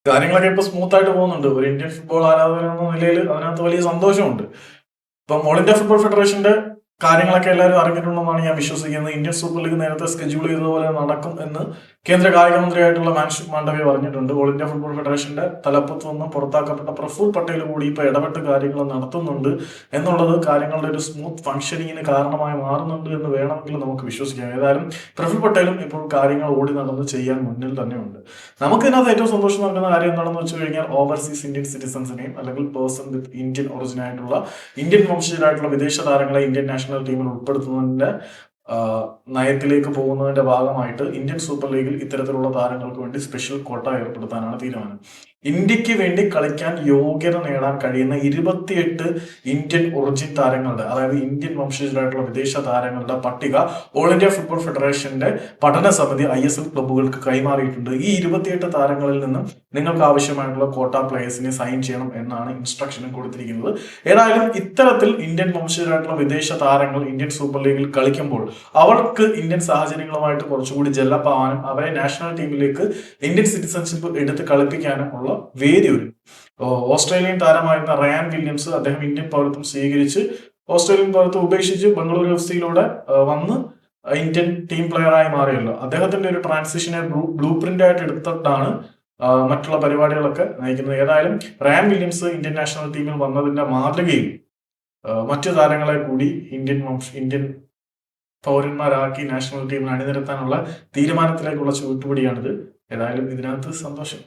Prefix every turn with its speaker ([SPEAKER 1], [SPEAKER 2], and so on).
[SPEAKER 1] കാര്യങ്ങളൊക്കെ ഇപ്പൊ സ്മൂത്ത് ആയിട്ട് പോകുന്നുണ്ട്. ഒരു ഇന്ത്യൻ ഫുട്ബോൾ ആരാധകൻ എന്ന നിലയിൽ അതിനകത്ത് വലിയ സന്തോഷമുണ്ട്. ഇപ്പം ഓൾ ഇന്ത്യ ഫുട്ബോൾ ഫെഡറേഷന്റെ കാര്യങ്ങളൊക്കെ എല്ലാവരും അറിഞ്ഞിട്ടുണ്ടെന്നാണ് ഞാൻ വിശ്വസിക്കുന്നത്. ഇന്ത്യൻ സൂപ്പർ ലീഗ് നേരത്തെ സ്കെഡ്യൂൾ ചെയ്തതുപോലെ നടക്കും എന്ന് കേന്ദ്ര കായിക മന്ത്രിയായിട്ടുള്ള മാൻസുഖ് മാണ്ഡവ്യ പറഞ്ഞിട്ടുണ്ട്. ഓൾ ഇന്ത്യ ഫുട്ബോൾ ഫെഡറേഷന്റെ തലപ്പത്ത് നിന്ന് പുറത്താക്കപ്പെട്ട പ്രഫുൽ പട്ടേൽ കൂടി ഇപ്പൊ ഇടപെട്ട് കാര്യങ്ങൾ നടത്തുന്നുണ്ട് എന്നുള്ളത് കാര്യങ്ങളുടെ ഒരു സ്മൂത്ത് ഫംഗ്ഷനിങ്ങിന് കാരണമായി മാറുന്നുണ്ട് എന്ന് വേണമെങ്കിൽ നമുക്ക് വിശ്വസിക്കാം. ഏതായാലും പ്രഫുൽ പട്ടേലും ഇപ്പോൾ കാര്യങ്ങൾ ഓടി നടന്ന് ചെയ്യാൻ മുന്നിൽ തന്നെയുണ്ട്. നമുക്കിതിനകത്ത് ഏറ്റവും സന്തോഷം നൽകുന്ന കാര്യം എന്താണെന്ന് വെച്ച് കഴിഞ്ഞാൽ ഓവർസീസ് ഇന്ത്യൻ സിറ്റിസൺസിനെയും അല്ലെങ്കിൽ പേഴ്സൺ വിത്ത് ഇന്ത്യൻ ഒറിജിൻ ആയിട്ടുള്ള ഇന്ത്യൻ വംശജരായിട്ടുള്ള വിദേശ താരങ്ങളെ ഇന്ത്യൻ നാഷണൽ ടീമിൽ ഉൾപ്പെടുത്തുന്നതിന്റെ നയത്തിലേക്ക് പോകുന്നതിന്റെ ഭാഗമായിട്ട് ഇന്ത്യൻ സൂപ്പർ ലീഗിൽ ഇത്തരത്തിലുള്ള താരങ്ങൾക്ക് വേണ്ടി സ്പെഷ്യൽ കോട്ട ഏർപ്പെടുത്താനാണ് തീരുമാനം. ഇന്ത്യക്ക് വേണ്ടി കളിക്കാൻ യോഗ്യത നേടാൻ കഴിയുന്ന 28 ഇന്ത്യൻ ഒറിജിൻ താരങ്ങളുടെ, അതായത് ഇന്ത്യൻ വംശജരായിട്ടുള്ള വിദേശ താരങ്ങളുടെ പട്ടിക ഓൾ ഇന്ത്യ ഫുട്ബോൾ ഫെഡറേഷന്റെ പഠന സമിതി ISL ക്ലബ്ബുകൾക്ക് കൈമാറിയിട്ടുണ്ട്. ഈ 28 താരങ്ങളിൽ നിന്നും നിങ്ങൾക്ക് ആവശ്യമായിട്ടുള്ള കോട്ട പ്ലേയേഴ്സിനെ സൈൻ ചെയ്യണം എന്നാണ് ഇൻസ്ട്രക്ഷനും കൊടുത്തിരിക്കുന്നത്. ഏതായാലും ഇത്തരത്തിൽ ഇന്ത്യൻ വംശജരായിട്ടുള്ള വിദേശ താരങ്ങൾ ഇന്ത്യൻ സൂപ്പർ ലീഗിൽ കളിക്കുമ്പോൾ അവർക്ക് ഇന്ത്യൻ സാഹചര്യങ്ങളുമായിട്ട് കുറച്ചുകൂടി ജല്ലപ്പാവാനും അവരെ നാഷണൽ ടീമിലേക്ക് ഇന്ത്യൻ സിറ്റിസൺഷിപ്പ് എടുത്ത് കളിപ്പിക്കാനും ഉള്ള വേദി ഒരു ഓസ്ട്രേലിയൻ താരമായിരുന്ന റയാൻ വില്യംസ്, അദ്ദേഹം ഇന്ത്യൻ പൗരത്വം സ്വീകരിച്ച് ഓസ്ട്രേലിയൻ പൗരത്വം ഉപേക്ഷിച്ച് ബംഗളൂരു എഫ്സിയിലൂടെ വന്ന് ഇന്ത്യൻ ടീം പ്ലെയറായി മാറിയല്ലോ. അദ്ദേഹത്തിന്റെ ഒരു ട്രാൻസിഷനെ ബ്ലൂ പ്രിന്റ് ആയിട്ട് എടുത്തിട്ടാണ് മറ്റുള്ള പരിപാടികളൊക്കെ നയിക്കുന്നത്. ഏതായാലും റയാൻ വില്യംസ് ഇന്ത്യൻ നാഷണൽ ടീമിൽ വന്നതിന്റെ മാതൃകയിൽ മറ്റു താരങ്ങളെ കൂടി ഇന്ത്യൻ പൗരന്മാരാക്കി നാഷണൽ ടീമിൽ അണിനിരത്താനുള്ള തീരുമാനത്തിലേക്കുള്ള ചുവട്ടുപടിയാണിത്. ഏതായാലും ഇതിനകത്ത് സന്തോഷം.